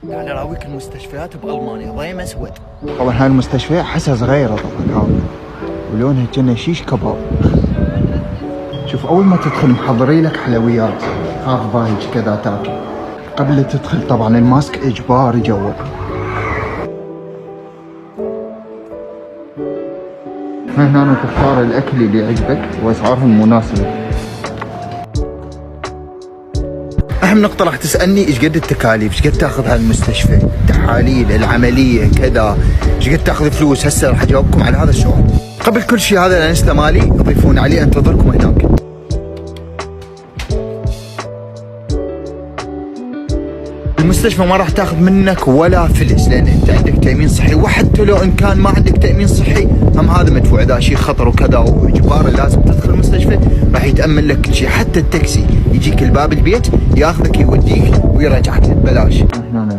تعال اراويك المستشفيات بالمانيا ضيم اسود. طبعا هاي المستشفى احسها صغيره طبعا هذا، ولونها كأنه شيش كباب. شوف اول ما تدخل محضري لك حلويات، خاف بايج كذا تاكل. قبل لا تدخل طبعا الماسك اجباري جوا. هنا تختار الاكل اللي يعجبك واسعارهم مناسبه. اهم نقطة راح تسألني ايش قد التكاليف، ايش قد تاخذ هالمستشفى، التحاليل، العملية كذا، ايش قد تاخذ فلوس. هسه راح اجاوبكم على هذا السؤال. قبل كل شيء هذا الانستا مالي تضيفون عليه، انتظركم هناك. المستشفى ما راح تاخذ منك ولا فلس لان انت عندك تامين صحي، وحتى لو ان كان ما عندك تامين صحي هم هذا مدفوع. اذا شيء خطر وكذا واجباري لازم تدخل المستشفى راح يتامن لك كل شيء، حتى التاكسي يجيك الباب البيت ياخذك يوديك ويرجعك ببلاش.